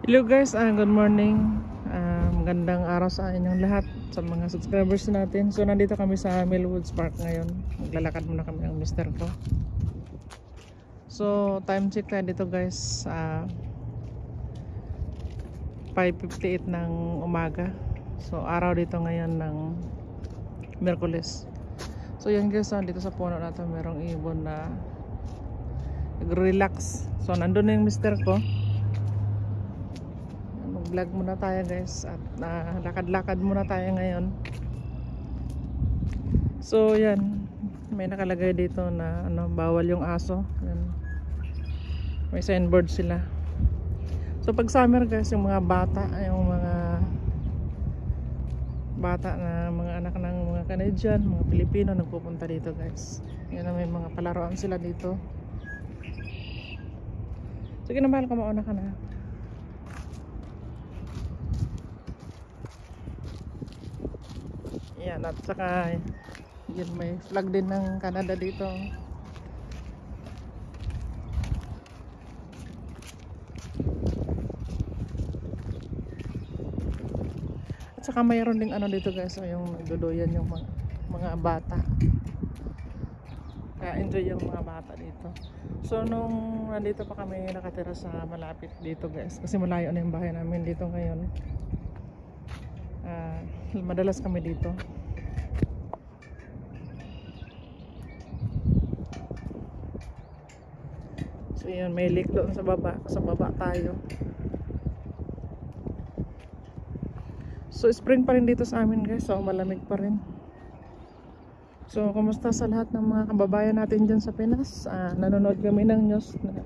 Hello guys, good morning. Magandang araw sa inyong lahat, sa mga subscribers natin. So nandito kami sa Millwoods Park ngayon. Maglalakad muna kami ng mister ko. So time check tayo dito guys, 5:58 ng umaga. So araw dito ngayon ng Miyerkules. So yan guys, dito sa puno natin merong ibon na nag-relax. So nandun na yung mister ko. Vlog muna tayo guys at lakad-lakad muna tayo ngayon. So yan, may nakalagay dito na bawal yung aso. Yan. May signboard sila. So pag summer guys, yung mga bata na mga anak ng mga Canadian, mga Pilipino nagpupunta dito guys. Yan, may mga palaruan sila dito. Sige na, mahal ka, mauna ka na. Yan, at saka yan, may flag din ng Canada dito. At saka mayroon ding dito guys, yung nagduduyan yung mga bata. Kaya enjoy yung mga bata dito. So nung nandito pa kami nakatira sa malapit dito guys, kasi malayo na yung bahay namin dito ngayon, madalas kami dito. So yun, may lake doon sa baba tayo. So spring pa rin dito sa amin guys, so malamig pa rin. So kumusta sa lahat ng mga kababayan natin dyan sa Pinas? Nanonood kami ng news na...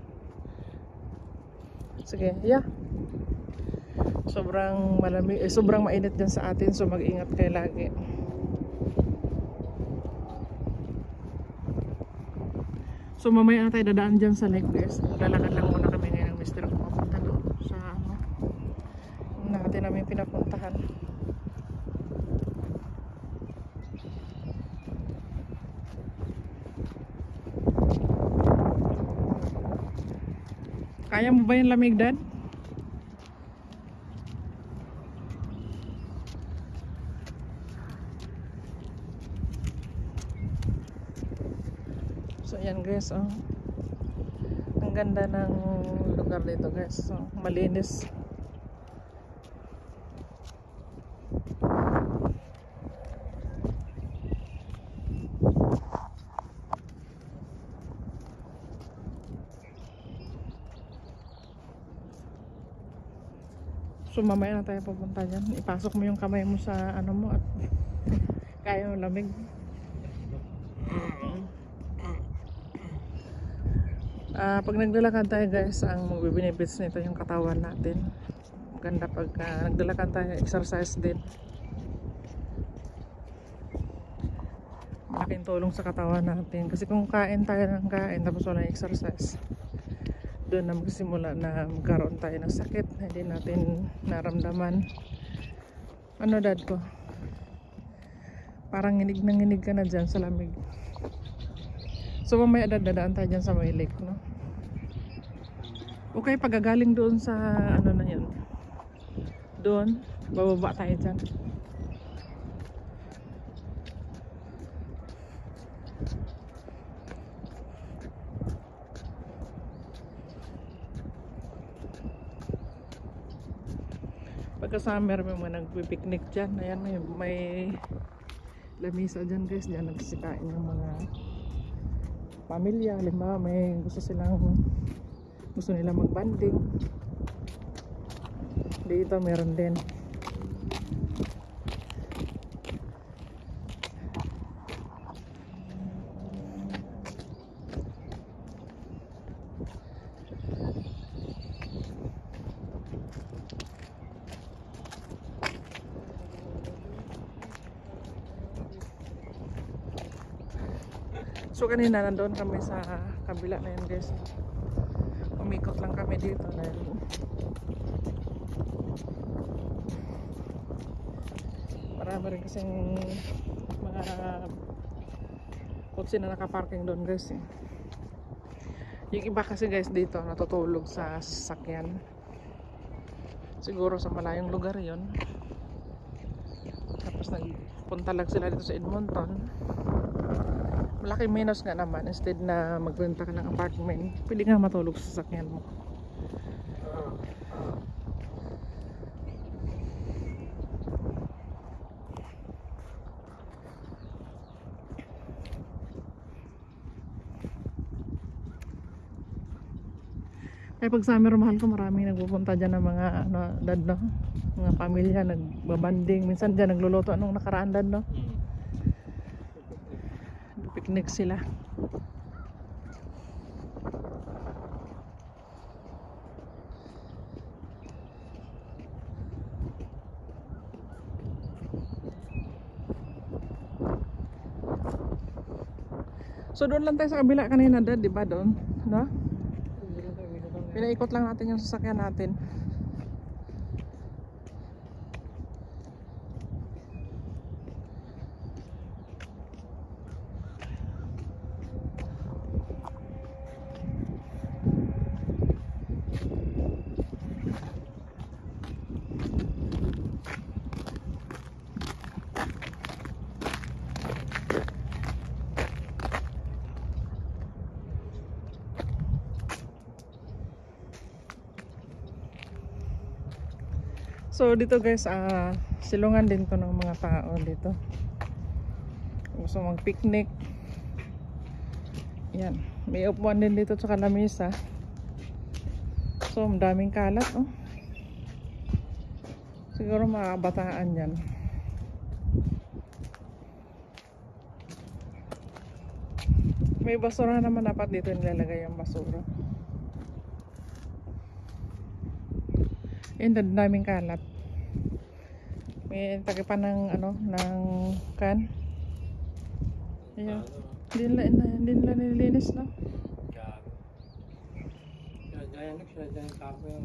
Sige, yeah. Sobrang malamig, sobrang mainit dyan sa atin, so mag-ingat kayo lagi. So mamaya na tayo dadaan dyan sa lake guys. Lalakad lang muna kami ngayon ng mister ko papunta doon sa namin pinapuntahan. Kaya mo ba yung lamig, Dad? So yan guys, ang ganda ng lugar dito guys. So malinis. So mamaya na tayo pupunta dyan. Ipasok mo yung kamay mo sa mo at kaya yung lamig. Pag naglalakad tayo guys, ang magbibinibits nito yung katawan natin. Maganda pag naglalakad tayo, exercise din. Malaking tulong sa katawan natin. Kasi kung kain tayo ng kain tapos walang exercise, doon na magsimula na magkaroon tayo ng sakit na hindi natin naramdaman. Ano, Dad ko? Parang nginig na nginig ka na dyan sa lamig. So mamaya dadaan tayo dyan sa may lake, no? Okay, pagagaling doon sa na yun, doon bababa tayo dyan. Pagka summer may mga nagpipiknik dyan. Ayan, may lamisa dyan guys. Dyan nagsisikain yung mga pamilya. Halimbawa may gusto nilang magbanding. Dito meron din. So kanina nandoon kami sa kabila na yun guys. Umikot lang kami dito dahil marami rin kasing mga kotse na nakaparking doon guys. Yung iba kasi guys dito natutulog sa sasakyan. Siguro sa malayong lugar yon. Tapos nagpunta lang sila dito sa Edmonton. Malaki minus nga naman, instead na magrenta ka ng apartment, pwede nga matulog sa sasakyan mo. Kaya pag summer, mahal ko, maraming nagpupunta dyan ng mga ano, dad, no? Mga pamilya nagbabanding, minsan dyan nagluluto anong nakaraan, dad, no? Picnic sila. So doon lang tayo sa kabila kanina, dad, di ba doon, no? Pinaikot lang natin yung sasakyan natin. So dito guys, silungan din to ng mga tao dito. Gusto mag picnic. Yan, may upuan din dito sa lamesa. So daming kalat, oh. Siguro mga bataan yan. May basura naman, dapat dito nilalagay yung basura. Yan, daming kalat. May tagipan ng ano, ng kan. Ayan. Hindi nila nililinis, no?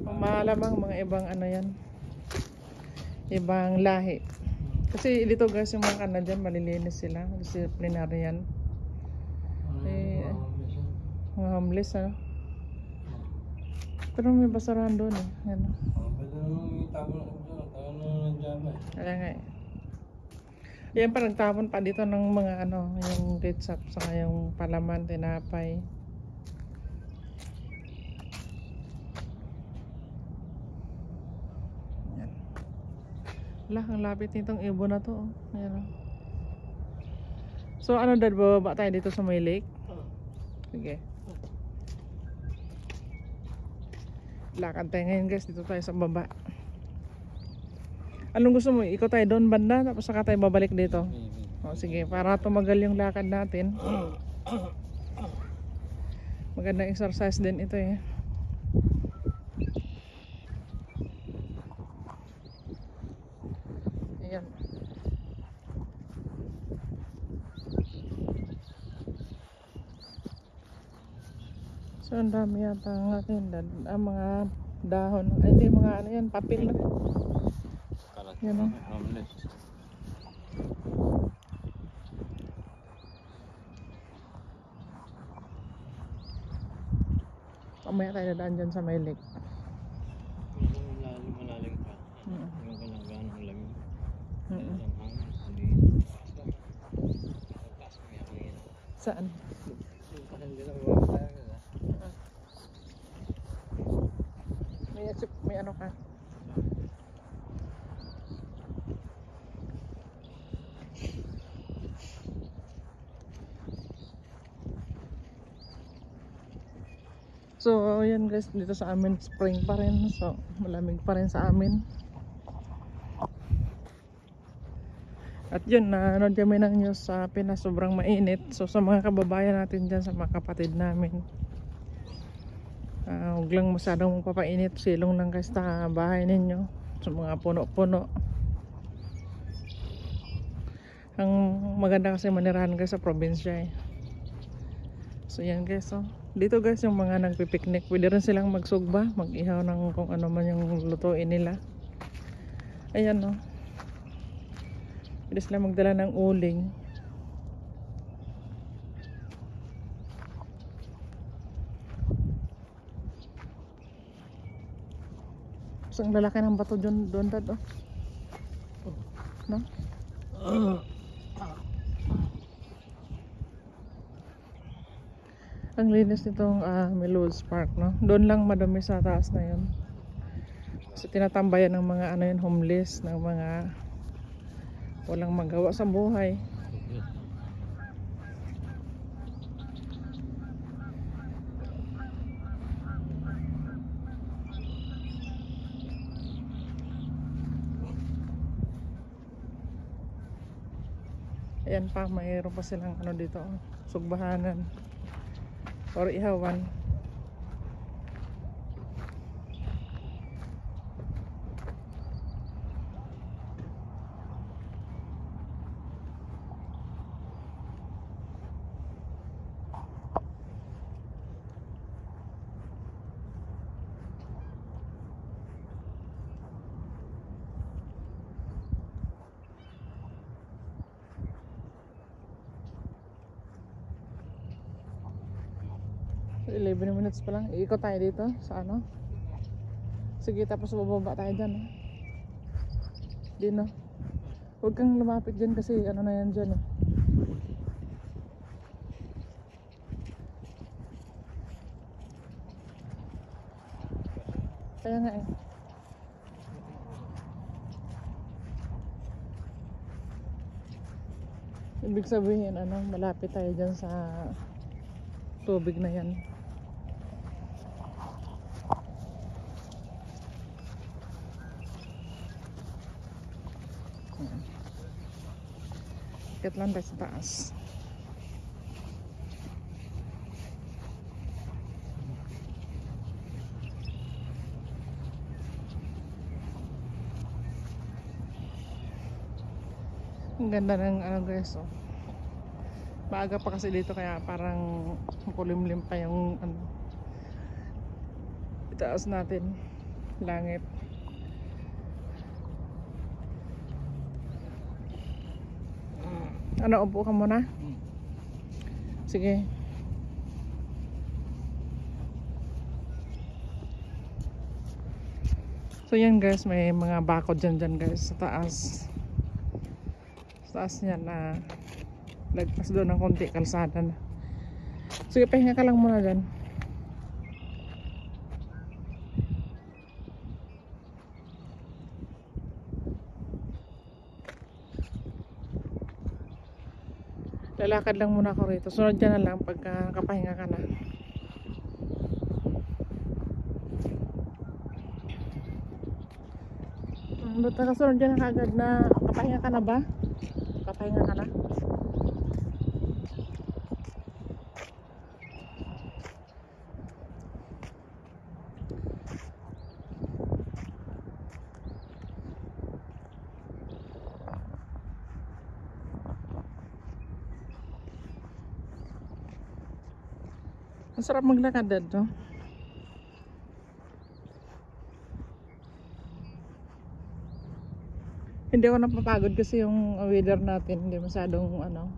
Malamang mga ibang ano yan, ibang lahi. Kasi dito guys, yung mga kanan dyan, malilinis sila, disciplinarian. Mga homeless, ano? Pero may basurahan doon, eh. Yan. Kaya nga, eh. Yan pa, nagtapon pa dito ng mga ano, yung ketchup, saka yung palaman, tinapay. Yan. Wala, ang lapit nitong ibon na to, oh. Yan, oh. So ano, dad, bababa tayo dito sa may lake? Sige. Lakad tayo ngayon guys, dito tayo sa baba. Anong gusto mo? Ikot tayo doon banda, tapos saka tayo babalik dito. O sige, para tumagal yung lakad natin. Magandang exercise din ito, eh. Ayan. So ang dami yata ang akin, mga dahon. Ay, hindi, mga ano yan, papel na. Yan, o. Mamaya tayo dadaan dyan sa may lake. Malalim pa. Yung kalagaan ng lamig. Saan? May ano ka? So yan guys, dito sa amin spring pa rin, so malamig pa rin sa amin. At yun, nanood kami ng news sa Pinas, sobrang mainit. So sa mga kababayan natin dyan, sa mga kapatid namin, huwag lang masyadong papainit, silong lang kayo sa bahay ninyo, sa mga puno-puno. Ang maganda kasi manirahan guys sa probinsya, eh. So yan guys, oh. Dito guys, yung mga nagpipiknik, pwede rin silang magsugba, mag-ihaw ng kung ano man yung lutuin nila. Ayan, no. Pwede silang magdala ng uling. Ang lalaki ng bato doon dad oh. No? Ang linis nitong Melrose Park, no? Doon lang madumi sa taas na yun. Kasi tinatambayan ng mga ano yun, homeless, ng mga walang magawa sa buhay. Ayan pa, mayroon pa silang ano dito, sugbahanan or ihawan. So 11 minutes pa lang, iikot tayo dito sa ano. Sige, tapos bababa tayo dyan, no? Di, no? Huwag kang lumapit dyan kasi ano na yan dyan, eh. Kaya nga eh. Ibig sabihin, ano, malapit tayo dyan sa tubig na yan. Akit lang tayo sa taas. Ang ganda ng ano guys, oh. Maaga pa kasi dito kaya parang kulimlim pa yung ano, itaas natin langit. Ano, upo ka muna? Sige. So yan guys, may mga bakod dyan guys sa taas. Sa taas niyan na lagpas doon ng konti kalsada na. Sige, pahinga ka lang muna dyan. Lalakad lang muna ako rito. Sunod dyan na lang pagka nakapahinga ka na. Ba't nakasunod dyan na kagad na kapahinga ka na ba? Kapahinga ka na? Ang sarap maglakad dito. Hindi ako napapagod kasi yung weather natin hindi masyadong ano.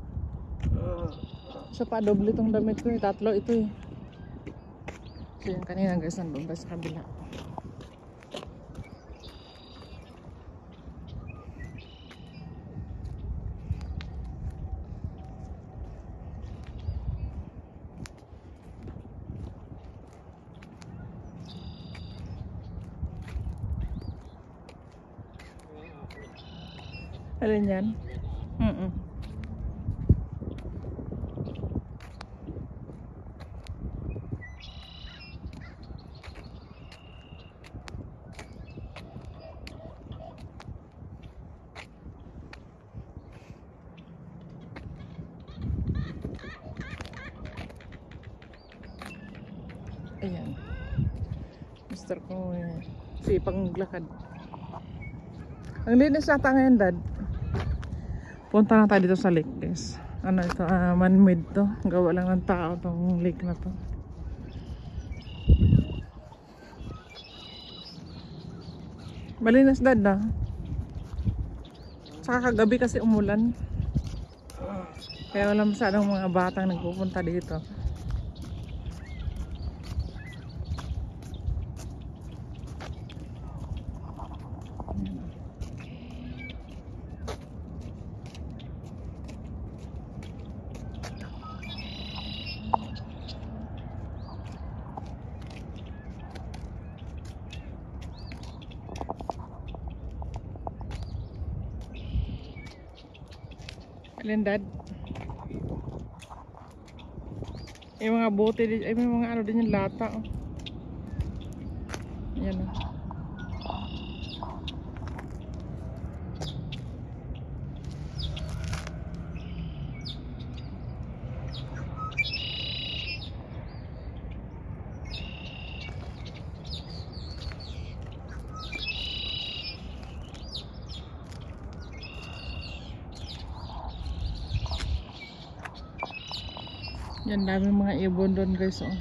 Isa pa, doble itong damit ko eh. Tatlo ito eh. So yung kanina guys, nandun tayo sa kabila. Alin yan? Ayan. Mister ko sipang maglakad. Ang linis nata ngayon, Dad. Punta na tayo dito sa lake guys. Ano ito? Man-made to. Gawa lang ng tao tong lake na to. Malinis, Dad, na. Saka kagabi kasi umulan. Kaya wala masyadong mga batang nagpupunta dito. Alin dad? May mga bote din, ay may mga ano din yung lata. Oh. Ayan oh. Yan, daming mga ibon doon guys. Oh.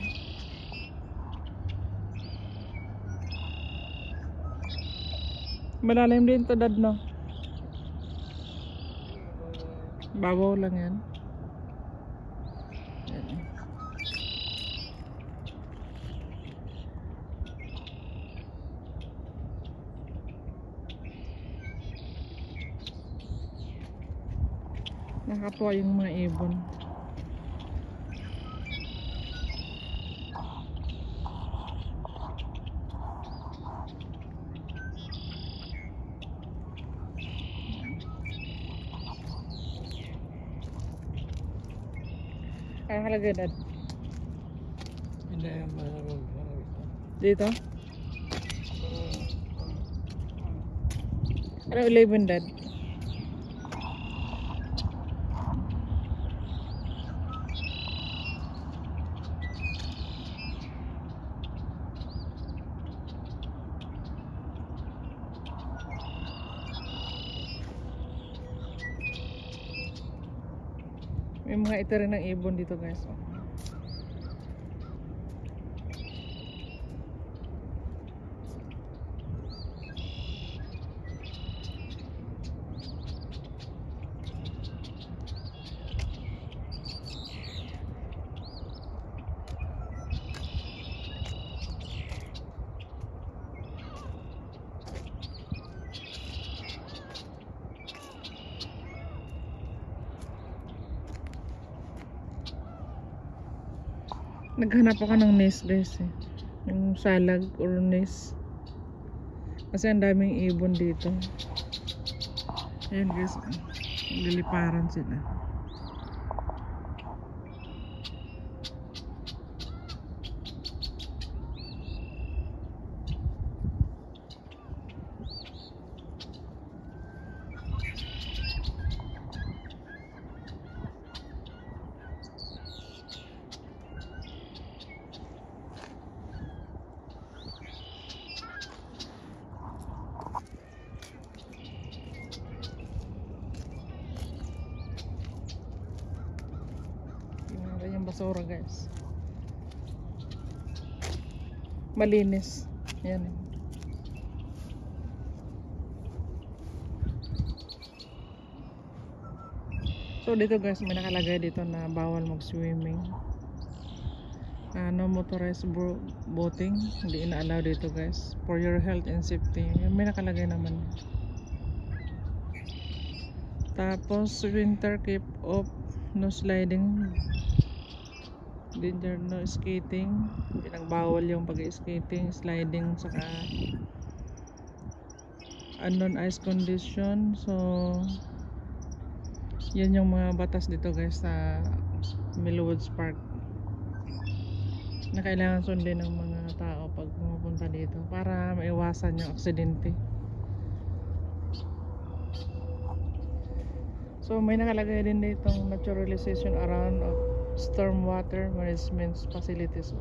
Malalim din to dad no? Babaw lang yan. Yan. Nakakatuwa yung mga ibon. Kaya halaga dad. Hindi yung malamig ito. Dito? Ano 11 dad? May mga ito rin ng ibon dito guys. Oh. Naghanap ako ng nest guys eh. Yung salag or nest. Kasi ang daming ibon dito. Ayan guys. Liliparan sila. Yung basura guys, malinis yan. So dito guys may nakalagay dito na bawal mag swimming, no motorized boating, hindi ina-allow dito guys, for your health and safety. May nakalagay naman. Tapos winter keep off, no sliding, danger, no skating. Pinagbawal yung pag-skating, sliding, saka unknown ice condition. So yan yung mga batas dito guys sa Millwoods Park na kailangan sundin ng mga tao pag pumunta dito para maiwasan yung aksidente. So may nakalagay din ditong naturalization around of stormwater management facilities.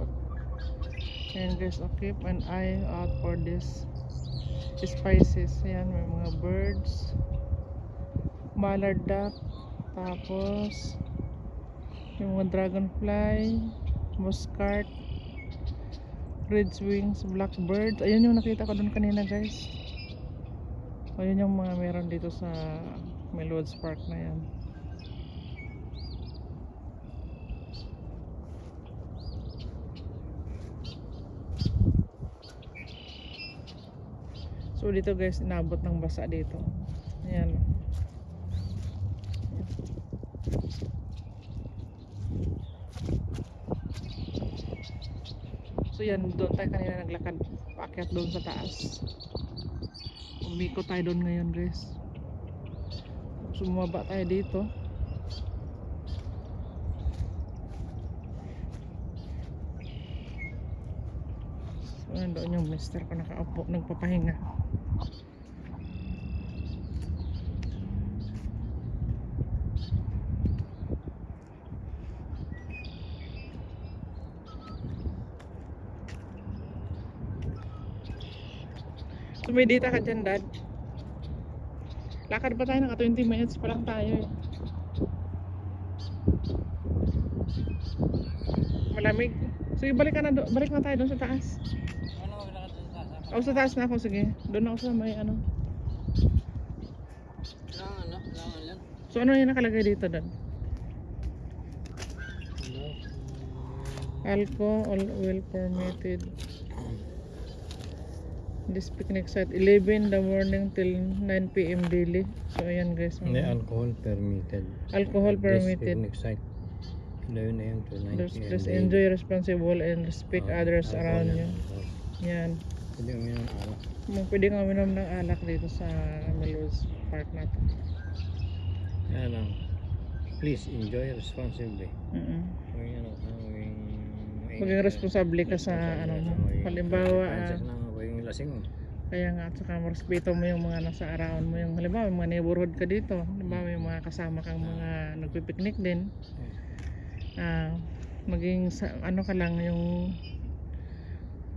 And guys, keep an eye out for this species. Yan, may mga birds, mallard duck, tapos yung mga dragonfly, muscat, red wings, blackbird. Ayun yung nakita ko doon kanina guys. Ayun yung mga meron dito sa Millwoods Park na yan. So dito guys, inabot ng basa dito. Ayan. So yan, doon tayo kanina naglakad, paakyat doon sa taas. Umikot tayo doon ngayon guys. Sumaba tayo dito. Nandoon yung mister ko nakaupo, nagpapahinga. Sumidita ka dyan, Dad. Lakad pa tayo, naka 20 minutes pa lang tayo eh. Malamig. Sige, balik na tayo doon sa taas. Ano maglakad sa taas? O, sa taas na ako, sige. Doon ako sa may ano. Langan lang. So, ano yung nakalagay dito, Dad? Alcohol oil permitted. This picnic site 11 in the morning till 9 PM daily. So ayan guys. Hindi, alcohol permitted. Alcohol permitted. This picnic site. 11 AM to 9 PM. Please enjoy responsible and respect others around you. Yan. Pwede kami ng alak. Pwede kang uminom ng alak dito sa Melrose Park na to. Yan lang. Please enjoy responsibly. Maging responsable ka sa ano mo. Halimbawa, yung lasing. kaya nga at saka respeto mo yung mga nasa around mo. Yung halimbawa, yung mga neighborhood ka dito. Halimbawa, yung mga kasama kang mga nagpipiknik din. Maging ano ka lang yung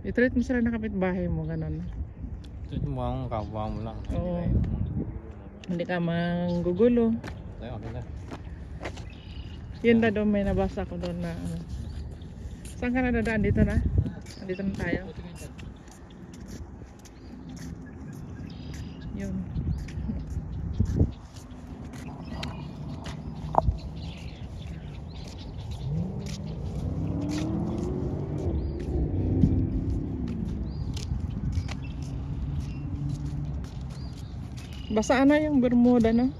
i-treat mo sila na kapitbahay mo, ganun. Ito mo ang kapwa mo lang. Oo. Hindi ka manggugulo. Tayo, okay na. Yun na doon, may nabasa ko doon na ano. Saan ka na dadaan? Dito na? Dito na tayo. Yun. Basa na yung Bermuda na.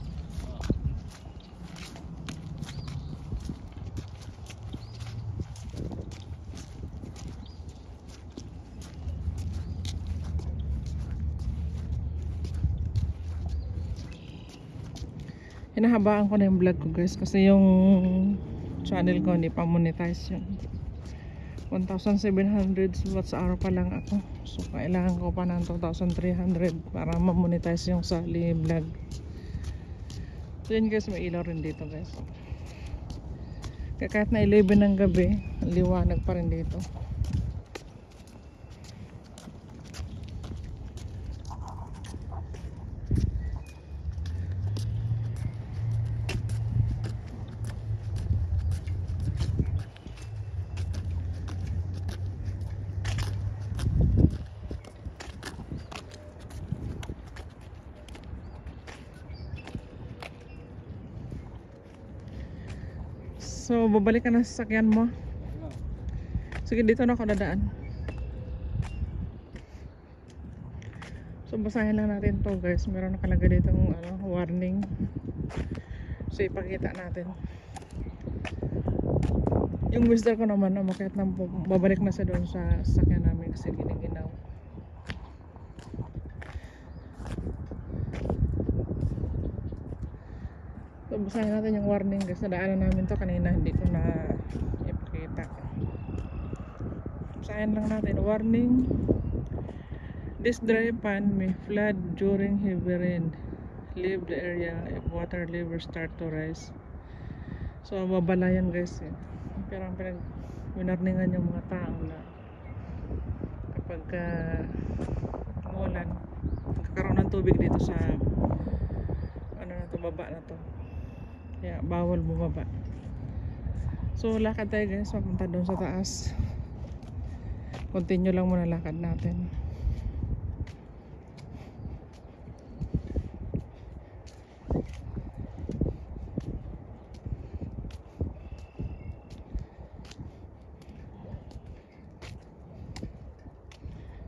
Hinahabaan ko na yung vlog ko guys kasi yung channel ko hindi pa monetize yun. 1,700 watts hour pa lang ako, so kailangan ko pa ng 2,300 para ma-monetize yung sali vlog. So yun guys, may ilaw rin dito guys. Kaya kahit na 11 ng gabi, liwanag pa rin dito. So, babalik ka na sa sasakyan mo. Sige, dito na ako dadaan. So, basahin lang natin to guys. Meron nakalagay dito ng warning. So, ipakita natin. Yung mister ko naman, umakyat na po. Babalik na siya doon sa sasakyan namin kasi giniginaw. So, basahin natin yung warning guys. Nadaanan namin to kanina, hindi ko na ipakita. Basahin lang natin. Warning: this dry pan may flood during heavy rain. Leave the area if water levels start to rise. So, mabalayan guys eh. Pero ang pinag-winarningan yung mga tao na kapag umulan, magkakaroon ng tubig dito sa ano na to, baba na to. Kaya bawal bumaba. So lakad tayo guys, papunta doon sa taas. Continue lang muna lakad natin.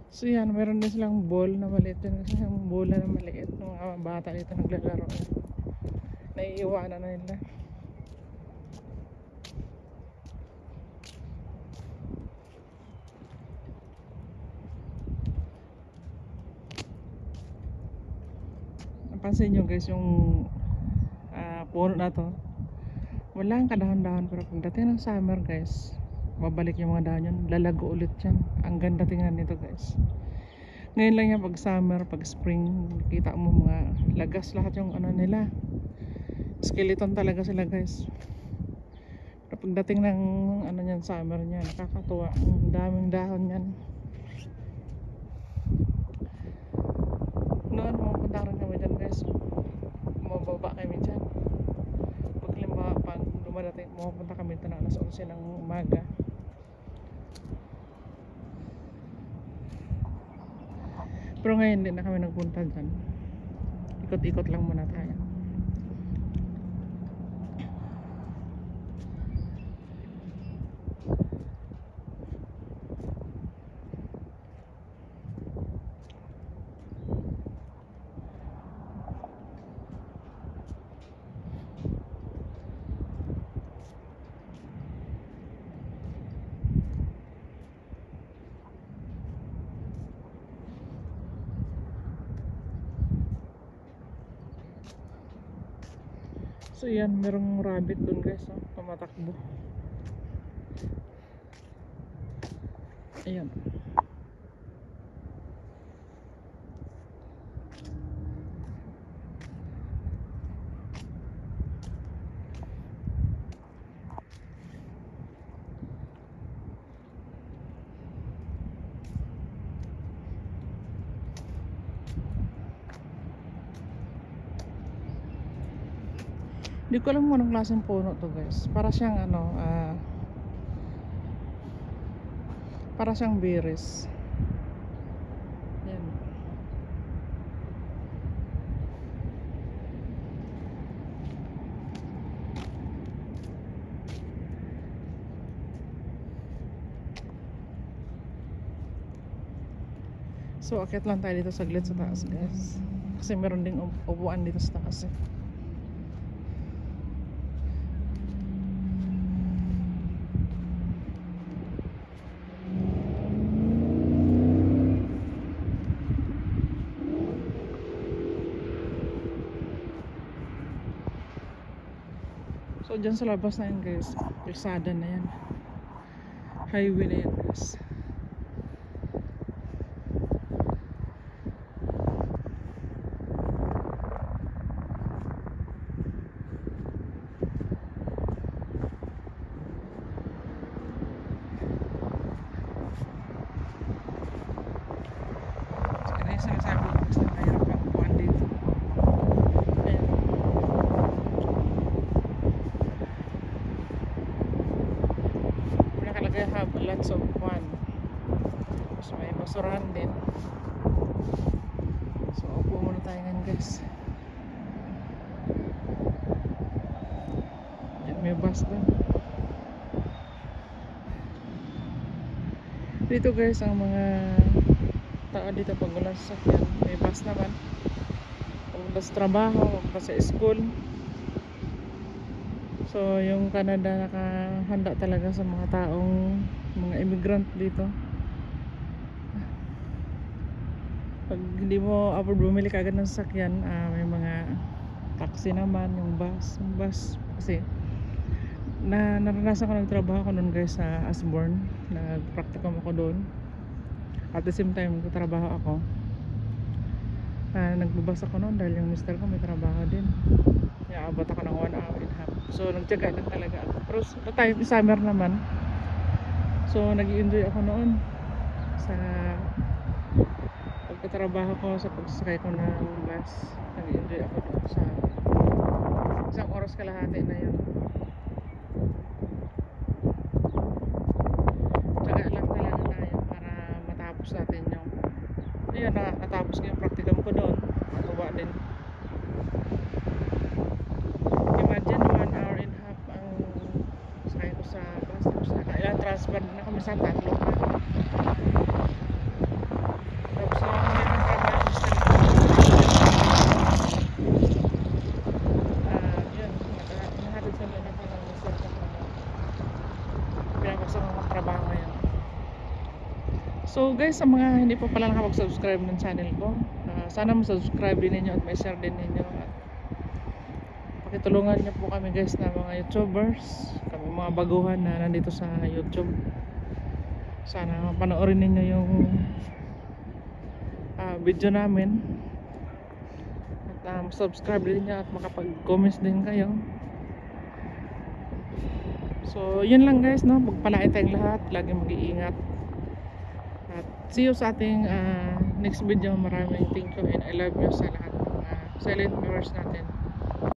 So yan, meron din silang ball na maliit din. Yung bola na maliit ng mga bata dito naglalaro. Naiiwanan na nila. Napansin nyo guys yung puno na to, walang kadahan-dahan, pero pagdating ng summer guys, babalik yung mga dahon yun, lalago ulit yan. Ang ganda tingnan nito guys. Ngayon lang yan pag summer, pag spring, kita mo mga lagas lahat yung ano nila, skeleton talaga sila guys. Pero pagdating ng ano yan, summer niyan, nakakatuwa, ang daming dahon yan. Noon pumunta rin kami dyan guys, mababa kami dyan. Pag limba, pag dumadating, pumunta kami dito na alas 11 ng umaga. Pero ngayon hindi na kami nagpunta dyan, ikot-ikot lang muna tayo. So yan, merong rabbit dun guys, oh, tumatakbo. Ayan. Hindi ko alam kung anong klaseng puno to guys. Para siyang ano, para siyang berries. Yan. So akit lang tayo dito saglit sa taas guys. Kasi meron ding upuan dito sa taas eh. So dyan sa labas na yan guys, kalsada na yan, highway na yan guys. So kaya yung sinasabi ko guys, na mayroon pang upuan dito. Ayan. Nakalagay have lots of fun. So may basurahan din. So upo muna tayo ngayon guys. Yan, may bus doon. Dito guys ang mga tao dito pag wala sasakyan, may bus naman. Papunta sa trabaho, papunta sa school. So yung Canada nakahanda talaga sa mga taong mga immigrant dito. Pag hindi mo afford bumili ka agad ng sasakyan, may mga taxi naman, yung bus kasi naranasan ko nagtrabaho ko noon guys sa Osborne, nagpracticum ako doon. At the same time nagtrabaho ako, nagbabas ako noon dahil yung mister ko may trabaho din. Abot ako ng 1 hour and a half. So nagtiyaga din talaga ako. Pero sa time summer naman, so nag-i-enjoy ako noon sa pagtatrabaho ko, sa pagsasakay ko ng bus. Nag-i-enjoy ako doon sa isang oras kalahati na yun. Tiyaga lang talaga tayo para matapos natin yung yun, natapos ko yung practicum ko doon. Natuwa din. Imagine 1 hour and a half ang sakay ko sa bus. Tapos transfer na kami sa tatlo pa. Tapos yung mga trabaho yun, nahatid sa mga ng mister ko. Pinapasok ng mga trabaho ngayon. So guys, sa mga hindi pa pala nakapag-subscribe ng channel ko, sana ma-subscribe din ninyo at may share din ninyo at Tulungan niyo po kami guys na mga YouTubers, kami mga baguhan na nandito sa YouTube. Sana panoorin ninyo yung video namin at subscribe din niyo at makapag-comments din kayo. So yun lang guys, no? Magpalain tayong lahat, lagi mag-iingat at see you sa ating next video. Maraming thank you and I love you sa lahat ng silent viewers natin.